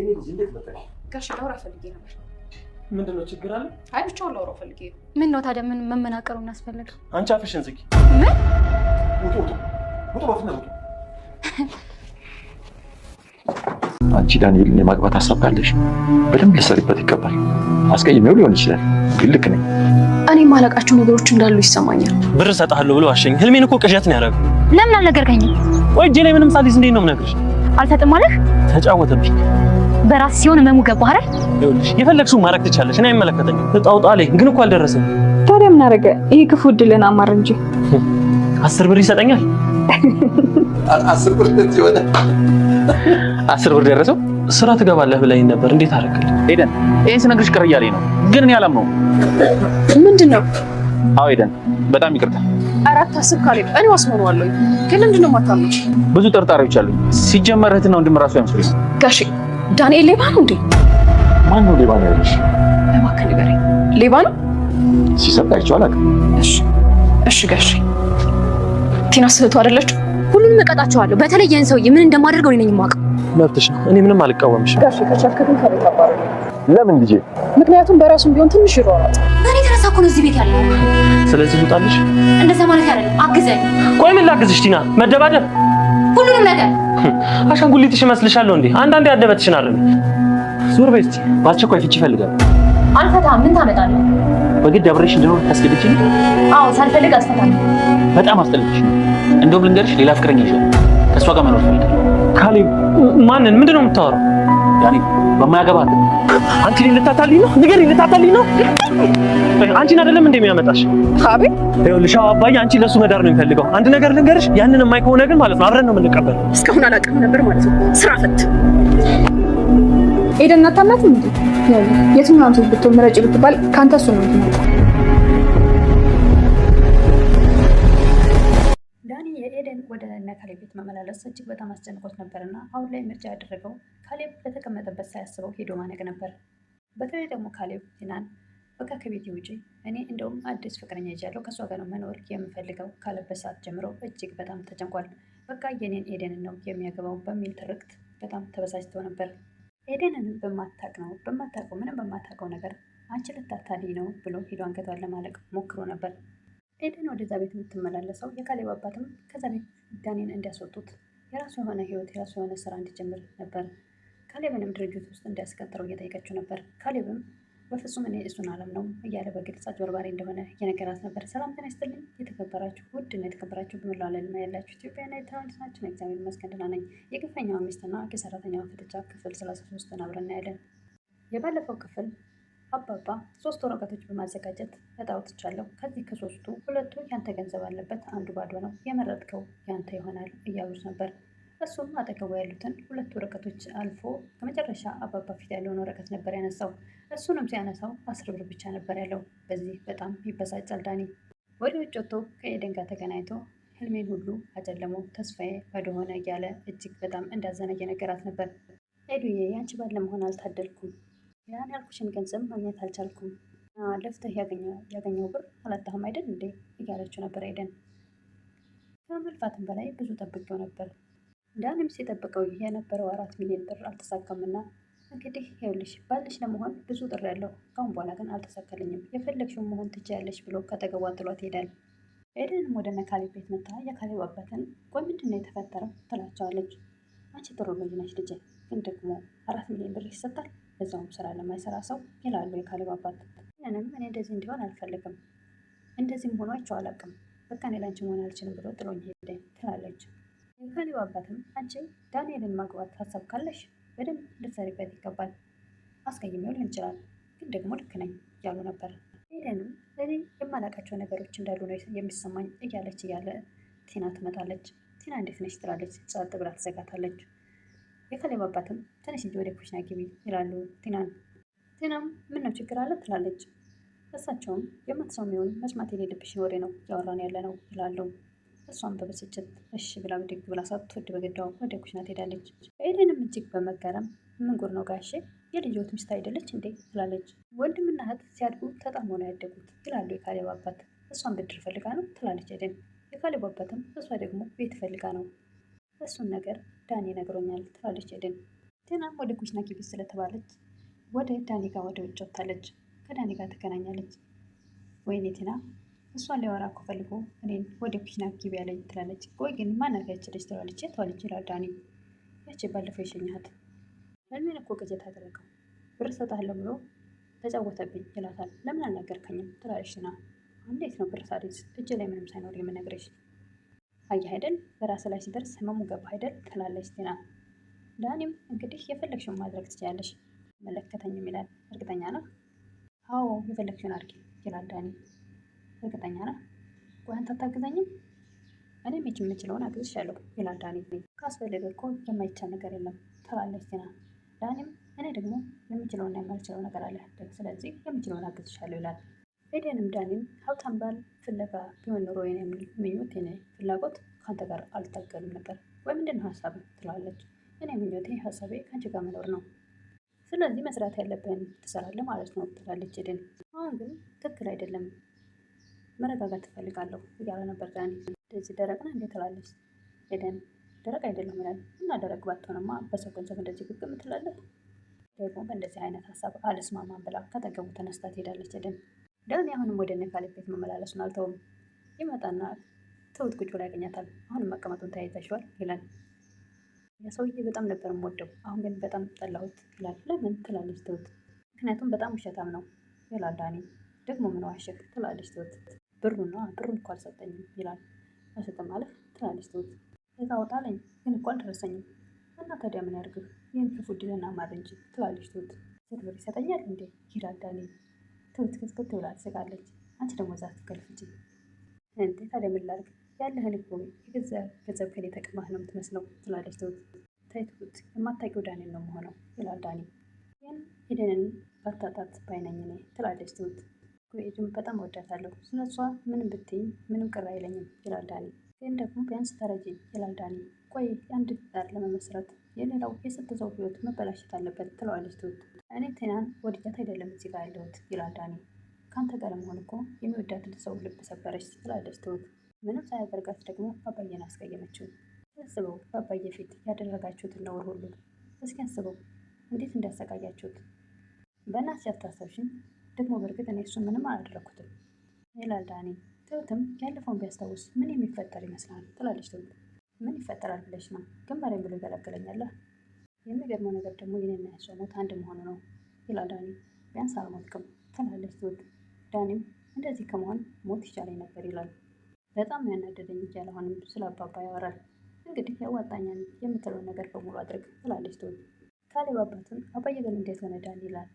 የኔ ልጅ እንዴት መጣሽ? ጋሽ ላውራ ፈልጌ ነበር። ምንድነው ችግር አለ? አይ ብቻውን ላውራ ፈልጌ። ምን ነው ታዲያ ምን መመናቀሩ እናስፈልግ? አንቺ አፍሽን ዝጊ። ምን? ውጡ ባፍና ውጡ። አንቺ ዳንኤልን የማግባት ሐሳብ ካለሽ በደንብ ልትሰሪበት ይገባል። አስቀይሜው ሊሆን ይችላል፣ ግን ልክ ነኝ። እኔ ማለቃቸው ነገሮች እንዳሉ ይሰማኛል። ብር እሰጥሃለሁ ብሎ አሸኝ። ህልሜን እኮ ቅዠት ነው ያደረገው። ለምን አልነገርከኝም? ወይ እጄ ላይ ምንም ሳልይዝ እንዴት ነው የምነግርሽ? አልሰጥም አለህ? ተጫወተብኝ። በራስ ሲሆን መሙ ገባህ አይደል? ይኸውልሽ የፈለግሽውን ማድረግ ትቻለሽ፣ እኔ አይመለከተኝም። እጣውጣ ላይ ግን እኮ አልደረሰም። ታዲያ ምን አደረገ? ይሄ ክፉ እድልን አማር እንጂ 10 ብር ይሰጠኛል። 10 ብር ይወጣ። 10 ብር ደረሰው። ስራ ትገባለህ ብለኝ ነበር። እንዴት አደረክልኝ? ኤደን ይሄን ስነግርሽ ቅር እያለኝ ነው፣ ግን እኔ አላምነውም። ምንድነው? አዎ ኤደን በጣም ይቅርታ። አራት አስብ ካሌብ እኔ ዋስመነዋለሁ። ግን ለምንድን ነው የማታምነው? ብዙ ጥርጣሬዎች አሉኝ። ሲጀመር እህትና ወንድም ራሱ ያምሱኝ። ጋሼ ዳንኤል ሌባ ነው እንዴ? ማን ነው ሌባ ነው ያለሽ? እባክህ ንገረኝ። ሌባ ነው? ሲሰጣችሁ አላውቅም። እሺ ጋሼ ቲና ስህቱ አይደለች? ሁሉንም እቀጣቸዋለሁ። በተለይ ያን ሰውዬ ምን እንደማደርገው እኔ ነኝ የማውቀው። መብትሽ ነው። እኔ ምንም አልቃወምሽም። ጋሼ ከቻከቱን ከቤት አባረሩ። ለምን ልጄ? ምክንያቱም በራሱም ቢሆን ትንሽ ይሯሯጥ። እኔ ተረሳ እኮ ነው እዚህ ቤት ያለው። ስለዚህ ልውጣልሽ? እንደዛ ማለት አይደለም። አግዘኝ። ቆይ ምን ላግዝሽ ቲና? መደባደብ? ሁሉንም ነገር አሻንጉሊትሽ እመስልሻለሁ እንዴ? አንዳንዴ አደበትሽን አይደል? ዞር በይ እስቲ። በአስቸኳይ ፍቺ እፈልጋለሁ። አልፈታም። ምን ታመጣለህ? በግድ አብሬሽ እንደሆነ ታስገድጂኝ? አዎ ሳልፈልግ አስፈታለሁ። በጣም አስጠልጥሽ። እንደውም ልንገርሽ ሌላ ፍቅረኛ ይሻል። ከሷ ጋር መኖር ፈልጋለሁ። ካሌብ ማንን? ምንድነው የምታወራው? ያኔ በማያገባት አንቺ ልታታልኝ ነው? ንገሪኝ፣ ልታታልኝ ነው? አንቺን አይደለም እንደሚያመጣሽ? አቤት ይኸውልሽ አባዬ አንቺ ለሱ መዳር ነው የሚፈልገው። አንድ ነገር ልንገርሽ፣ ያንን የማይከሆነ ግን ማለት ነው አብረን ነው የምንቀበለው። እስካሁን አላውቅም ነበር ማለት ነው። ስራ ፈት ኤደን እናታናት እንዴ? የትኛውም ሴት ብትሆን ምረጪ ብትባል ካንተ እሱ ነው የምትመርጠው። ዳኒ የኤደን ወደ እነ ካሌብ ቤት መመላለስ እጅግ በጣም አስጨንቆት ነበርና አሁን ላይ ምርጫ ያደረገው ካሌብ በተቀመጠበት ሳያስበው ሄዶ ማነቅ ነበር። በተለይ ደግሞ ካሌብ ቲናን በቃ ከቤት ውጪ፣ እኔ እንደውም አዲስ ፍቅረኛ ይዣለሁ ከሷ ጋር ነው መኖር የምፈልገው ካለበት ሰዓት ጀምሮ እጅግ በጣም ተጨንቋል። በቃ የኔን ኤደንን ነው የሚያገባው በሚል ትርክት በጣም ተበሳጭቶ ነበር። ኤደንን በማታውቀው ምንም በማታውቀው ነገር አንቺ ልታታልኝ ነው ብሎ ሄዶ አንገቷን ለማለቅ ሞክሮ ነበር። ኤደን ወደዛ ቤት የምትመላለሰው የካሌብ አባትም ከዛ ቤት ዳኒን እንዲያስወጡት የራሱ የሆነ ህይወት የራሱ የሆነ ስራ እንዲጀምር ነበር። ካሌብንም ድርጅት ውስጥ እንዲያስቀጥረው እየጠየቀችው ነበር። ካሌብም በፍጹም እኔ እሱን አለም ነው እያለ በግልጽ አጭበርባሪ እንደሆነ እየነገራት ነበር። ሰላም ጤና ይስጥልኝ የተከበራችሁ ውድና የተከበራችሁ በመላው ዓለም ያላችሁ ኢትዮጵያና ኤርትራውያን ናችሁ። እግዚአብሔር ይመስገን ደህና ነኝ። የግፈኛዋ ሚስትና የሰራተኛዋ ፍጥጫ ክፍል 33 አብረን እናያለን። የባለፈው ክፍል አባባ 3 ወረቀቶች በማዘጋጀት እጣ አውጥቻለሁ። ከዚህ ከ3ቱ 2ቱ ያንተ ገንዘብ አለበት፣ አንዱ ባዶ ነው፣ የመረጥከው ያንተ ይሆናል እያሉት ነበር። እሱም አጠገቡ ያሉትን 2 ወረቀቶች አልፎ ከመጨረሻ አባባ ፊት ያለውን ወረቀት ነበር ያነሳው። እሱንም ሲያነሳው 10 ብር ብቻ ነበር ያለው። በዚህ በጣም ይበሳጫል ዳኒ። ወደ ውጭ ወጥቶ ከኤደን ጋር ተገናኝቶ ህልሜን ሁሉ አጨለመው፣ ተስፋዬ ባዶ ሆነ እያለ እጅግ በጣም እንዳዘነ እየነገራት ነበር። ኤዱዬ ያንቺ ባል ለመሆን አልታደልኩም፣ ያን ያልኩሽን ገንዘብ ማግኘት አልቻልኩም፣ ለፍተህ ያገኘው ብር አላጣህም አይደል እንዴ እያለችው ነበር ኤደን። ከመልፋትም በላይ ብዙ ጠብቄው ነበር። ዳንም ሲጠብቀው የነበረው 4 ሚሊዮን ብር አልተሳካምና እንግዲህ ይኸውልሽ ባልሽ ለመሆን ብዙ ጥሪ ያለው ካሁን በኋላ ግን አልተሳካልኝም፣ የፈለግሽውን መሆን ትችያለሽ ብሎ ከተገቧ ጥሏት ይሄዳል። ኤደንም ወደ እነ ካሌብ ቤት መታ የካሌብ አባትን ቆይ ምንድን ነው የተፈጠረው ትላቸዋለች። አንቺ ጥሩ ልጅ ነሽ ልጄ፣ ግን ደግሞ 4 ሚሊዮን ብር ይሰጣል በዛውም ስራ ለማይሰራ ሰው ይላሉ የካሌብ አባት። ምንም እኔ እንደዚህ እንዲሆን አልፈልግም፣ እንደዚህም ሆኖ አይቼው አላውቅም፣ በቃ እኔ ላንቺ መሆን አልችልም ብሎ ጥሎኝ ሄደ ትላለች። የካሌብ አባትም አንቺ ዳንኤልን ማግባት ሀሳብ ካለሽ በደንብ ልትሰሪበት ይገባል፣ አስቀይሜው ሊሆን ይችላል፣ ግን ደግሞ ልክ ነኝ እያሉ ነበር። ኤደንም እኔ የማላውቃቸው ነገሮች እንዳሉ ነው የሚሰማኝ እያለች እያለ ቲና ትመጣለች። ቲና እንዴት ነች ትላለች። ጸጥ ብላ ትዘጋታለች። የካሌብ አባትም ትንሽ እንጂ ወደ ኩሽና ግቢ ይላሉ ቲናም ምን ነው ችግር አለ ትላለች። እሳቸውም የማትሰሚውን መስማት የሌለብሽን ወሬ ነው ያወራን ያለ ነው ይላሉ። እሷም በብስጭት እሺ ብላ ብድግ ብላ ሳትወድ በግዳው ወደ ኩሽና ትሄዳለች። ኤደንም እጅግ በመገረም ምን ጉር ነው ጋሼ የልጆት ሚስት አይደለች እንዴ ትላለች። ወንድምና እህት ሲያድጉ ተጣምረው ነው ያደጉት ይላሉ የካሌብ አባት። እሷን ብድር ፈልጋ ነው ትላለች ኤደን። የካሌብ አባትም እሷ ደግሞ ቤት ፈልጋ ነው፣ እሱን ነገር ዳኒ ነግሮኛል ትላለች ኤደን። ቴናም ወደ ኩሽና ግቢ ስለተባለች ወደ ዳኒ ጋር ወደ ውጭ ወጥታለች። ከዳኒ ጋር ትገናኛለች። ወይኔ ቴና እሷን ሊያወራ እኮ ፈልጎ እኔን ወደ ኩሽና ግቢ ያለኝ ትላለች። ቆይ ግን ማናት ያች ልጅ ትላለች። የቷለች ይላል ዳኒ። ያቺ ባለፈው የሸኘሃት ህልሜን እኮ ቅዠት አደረገው ብር እሰጥሃለሁ ብሎ ተጫወተብኝ ይላታል። ለምን አልነገርከኝም ትላለች ቴና። እንዴት ነው ብር ሳልይዝ እጅ ላይ ምንም ሳይኖር የምነግርሽ? አየህ አይደል በራስ ላይ ሲደርስ ህመሙ ገባህ አይደል ትላለች ቴና። ዳኒም እንግዲህ የፈለግሽውን ማድረግ ትችላለሽ መለከተኝም ይላል። እርግጠኛ ነህ? አዎ የፈለግሽውን አድርጊ ይላል ዳኒ። እርግጠኛ ነህ? ቆይ አንተ አታግዘኝም? እኔም የምችለውን አግዝሻለሁ ይላል ዳኒ። ካስፈለገ እኮ የማይቻል ነገር የለም ትላለች ቴና። ዳኒም እኔ ደግሞ የምችለውና የማልችለው ነገር አለ፣ ስለዚህ የምችለውን አግዝሻለሁ ይላል። ኤደንም ዳኒም ሀብታም ባል ፍለጋ ቢሆን ኖሮ የኔ ምኞት የኔ ፍላጎት ከአንተ ጋር አልታገልም ነበር። ወይ ምንድነው ሀሳብ ትላለች። እኔ ምኞቴ ሀሳቤ ከአንቺ ጋር መኖር ነው፣ ስለዚህ መስራት ያለብን ትሰራለህ ማለት ነው ትላለች ኤደን። አሁን ግን ትክክል አይደለም፣ መረጋጋት ትፈልጋለሁ እያለ ነበር ዳኒ። እንደዚህ ደረቅ ነህ እንዴ ትላለች ኤደን። ደረቅ አይደለም ይላል። እና ደረቅ ባትሆንማ በሰው ገንዘብ እንደዚህ ግግም ትላለህ? ደግሞ በእንደዚህ አይነት ሀሳብ አልስማማም ብላ ከጠገቡ ተነስታ ትሄዳለች ኤደን። ዳኒ አሁንም ወደ እነ ካሌብ ቤት መመላለሱን አልተውም። ይመጣና ትሁት ቁጭ ብላ ያገኛታል። አሁንም መቀመጡን ተያይዛችኋል ይላል። የሰውዬ በጣም ነበር የምወደው፣ አሁን ግን በጣም ጠላሁት ይላል። ለምን ትላለች ትሁት። ምክንያቱም በጣም ውሸታም ነው ይላል ዳኒ። ደግሞ ምን ዋሸህ ትላለች ትሁት። ብሩን እኮ አልሰጠኝም ይላል። አልሰጠም ማለት ትላለች ትሁት። ከዛ አውጣለኝ ግን እኮ አልደረሰኝም። እና ታዲያ ምን ያድርግህ? ይህን ክፉ ድልና ማር እንጂ ትላለች ትሁት። ብር ይሰጠኛል እንዴ ይላል ዳኒ። ትሁት ክትክት ብላ ትስቃለች። አንቺ ደግሞ እዛ ትገልፍጂ እንዴ? ታዲያ ምን ላድርግ? ያለህን እኮ የገዛ ገንዘብ ከኔ ተቀማህ ነው የምትመስለው ትላለች ትሁት። ተይ ትሁት የማታውቂው ዳኒን ነው የምሆነው ይላል ዳኒ። ግን ኤደንን ባታጣት ባይነኝ እኔ ትላለች ትሁት። ኤደን በጣም ወዳታለሁ፣ ስለሷ ምንም ብትይኝ ምንም ቅር አይለኝም ይላል ዳኒ። ግን ደግሞ ቢያንስ ተረጂ ይላል ዳኒ። ቆይ የአንድ ትዳር ለመመስረት የሌላው የስንት ሰው ህይወት መበላሸት አለበት ትለዋለች ትሁት። እኔ ቴናን ወድጃት አይደለም እዚህ ጋር ያለሁት ይላል ዳኒ። ከአንተ ጋር መሆን እኮ የሚወዳትን ሰው ልብ ሰበረች ትላለች ትሁት። ምንም ሳያደርጋት ደግሞ አባዬን አስቀየመችው። አስበው በአባዬ ፊት ያደረጋችሁትን ነውር ሁሉ እስኪ አስበው እንዴት እንዳሰቃያችሁት። በእናትሽ አታስታውሽኝ? ደግሞ በእርግጥ እኔ እሱን ምንም አላደረኩትም ይላል ዳኒ። ትሁትም ያለፈውን ቢያስታውስ ምን የሚፈጠር ይመስላል ትላለች ትሁት። ምን ይፈጠራል ብለሽ ነው? ግንባሬን ብሎ ይገላግለኛል። የሚገርመው ነገር ደግሞ የኔና የሷ ሞት አንድ መሆኑ ነው ይላል ዳኒ። ቢያንስ አልሞትክም ትላለች ትሁት። ዳኒም እንደዚህ ከመሆን ሞት ይቻለኝ ነበር ይላል። በጣም ያናደደኝ እያለ አሁንም ስለ አባባ ያወራል። እንግዲህ ያዋጣኛል የምትለውን ነገር በሙሉ አድርግ ትላለች ትሁት። ካሌብ አባቱን አባዬ ግን እንዴት ሆነ ዳኒ ይላል።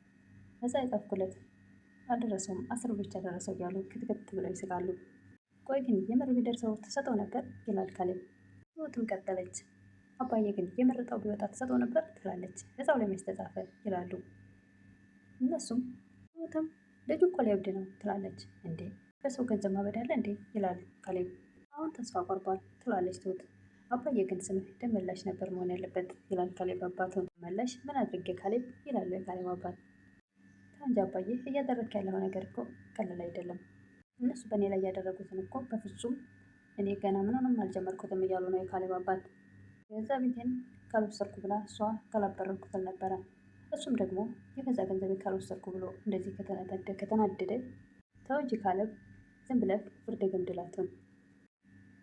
እዛ የጻፍኩለት አልደረሰውም 10 ብቻ ደረሰው እያሉ ክትክት ብለው ይስቃሉ። ቆይ ግን የምር ቢደርሰው ተሰጠው ነበር ይላል ካሌብ። ትሁትም ቀጠለች። አባዬ ግን የመረጠው ቢወጣ ተሰጠው ነበር ትላለች። እዛው ላይ ተጻፈ ይላሉ እነሱም። ትሁትም ልጁ እኮ ሊያብድ ነው ትላለች። እንዴ በሰው ገንዘብ ማበድ አለ እንዴ ይላል ካሌብ። አሁን ተስፋ ቆርጧል ትላለች ትሁት። አባዬ ግን ስምህ ደመላሽ ነበር መሆን ያለበት ይላል ካሌብ አባቱን። ደመላሽ ምን አድርጌ ካሌብ ይላል ካሌብ አባት። ታንጂ አባዬ እያደረግክ ያለው ነገር እኮ ቀላል አይደለም። እነሱ በእኔ ላይ ያደረጉትን እኮ በፍጹም እኔ ገና ምንም አልጀመርኩትም እያሉ ነው የካሌብ አባት። የገዛ ቤቴን ካልወሰድኩ ብላ እሷ ካላበረርኩት ነበረ። እሱም ደግሞ የገዛ ገንዘቤ ካልወሰድኩ ብሎ እንደዚህ ከተናደደ ተው እንጂ ካሌብ ዝም ብለህ ፍርድ ገምድላቱን።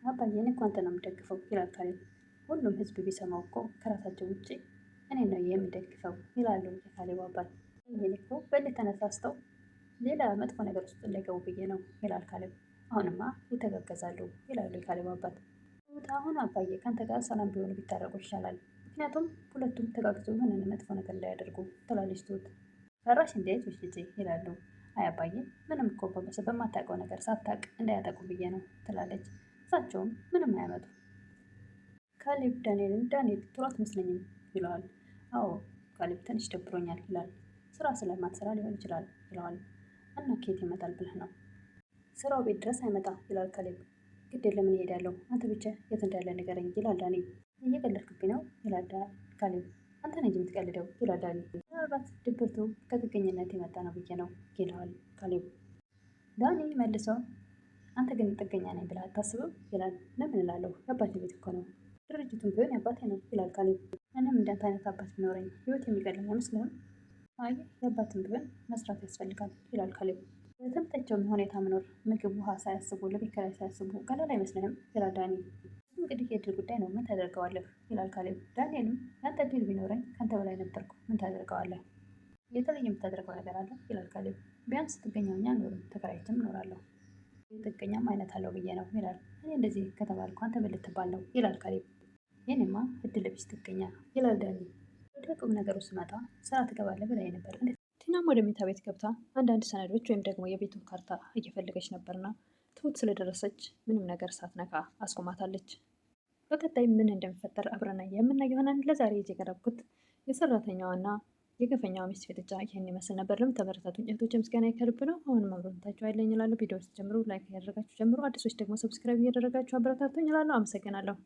አባዬ እኔ እኮ አንተን ነው የምደግፈው ይላል ካሌብ። ሁሉም ህዝብ ቢሰማው እኮ ከራሳቸው ውጭ እኔ ነው የሚደግፈው ይላሉ የካሌብ አባት። ይሄን እኮ በእልህ ተነሳስተው ሌላ መጥፎ ነገር ውስጥ እንዳይገቡ ብዬ ነው ይላል ካሌብ። አሁንማ ይተጋገዛሉ ይላሉ የካሌብ አባት። አሁን አባዬ ከአንተ ጋር ሰላም ቢሆኑ ቢታረቁ ይሻላል፣ ምክንያቱም ሁለቱም ተጋግዘው የሆነ መጥፎ ነገር እንዳያደርጉ ትላለች ትሁት። ፈራሽ እንዴት ውሽ ልጄ ይላሉ። አይ አባዬ ምንም እኮ በማታውቀው ነገር ሳታውቅ እንዳያጠቁ ብዬ ነው ትላለች። እሳቸውም ምንም አያመጡ። ካሌብ ዳንኤል ጥሩ አትመስለኝም ይለዋል። አዎ ካሌብ ትንሽ ደብሮኛል ይላል። ስራ ስለማትሰራ ሊሆን ይችላል ይለዋል። እና ከየት ይመጣል ብለህ ነው? ስራው ቤት ድረስ አይመጣ ይላል ካሌብ። ግድ የለም እሄዳለሁ፣ አንተ ብቻ የት እንዳለ ንገረኝ ይላል ዳኒ። እየቀለድክብኝ ነው ይላል ካሌብ። አንተ ነህ የምትቀልደው ይላል ዳኒ። ምናልባት ድብርቱ ከጥገኝነት የመጣ ነው ብዬ ነው ይለዋል ካሌብ። ዳኒ መልሰው አንተ ግን ጥገኛ ነኝ ብለህ አታስብም ይላል። ለምን እላለሁ? የአባቴ ቤት እኮ ነው። ድርጅቱን ቢሆን የአባቴ ነው ይላል ካሌብ። እኔም እንዳንተ አይነት አባት ቢኖረኝ ህይወት የሚቀልም አይመስልህም? አይ የአባትን ቢሆን መስራት ያስፈልጋል ይላል ካሌብ። በተመቻቸው ሁኔታ መኖር፣ ምግብ ውሃ ሳያስቡ ለቤት ኪራይ ሳያስቡ ቀላል አይመስልህም? ይላል ዳኒ። እንግዲህ የእድል ጉዳይ ነው፣ ምን ታደርገዋለህ? ይላል ካሌብ። ዳንኤልም ያንተ እድል ቢኖረኝ ከአንተ በላይ ነበርኩ፣ ምን ታደርገዋለህ? የተለየ የምታደርገው ነገር አለ? ይላል ካሌብ። ቢያንስ ጥገኛኛ አልኖርም፣ ተከራይቼም እኖራለሁ። ጥገኛም አይነት አለው ብዬ ነው ይላል። እኔ እንደዚህ ከተባልኩ አንተ ምን ልትባል ነው? ይላል ካሌብ። የኔማ እድል ቢስ ጥገኛ ይላል ዳኒ። ወደ ቁም ነገሩ ስመጣ ስራ ትገባለህ ብላኝ ነበር። ቲናም ወደ መኝታ ቤት ገብታ አንዳንድ ሰነዶች ወይም ደግሞ የቤቱን ካርታ እየፈለገች ነበርና ትሁት ስለደረሰች ምንም ነገር ሳትነካ አስቆማታለች። በቀጣይ ምን እንደሚፈጠር አብረን የምናየው ይሆናል። ለዛሬ የቀረብኩት የሰራተኛዋና የግፈኛዋ ሚስት ፍጥጫ ይህን ይመስል ነበር። ለምትበረታቱኝ እህቶች ምስጋና ከልብ ነው። አሁንም አብረታችሁ አይለኝ እላለሁ። ቪዲዮ ጀምሩ፣ ላይክ ያደረጋችሁ ጀምሩ። አዲሶች ደግሞ ሰብስክራይብ እያደረጋችሁ አበረታቱኝ እላለሁ። አመሰግናለሁ።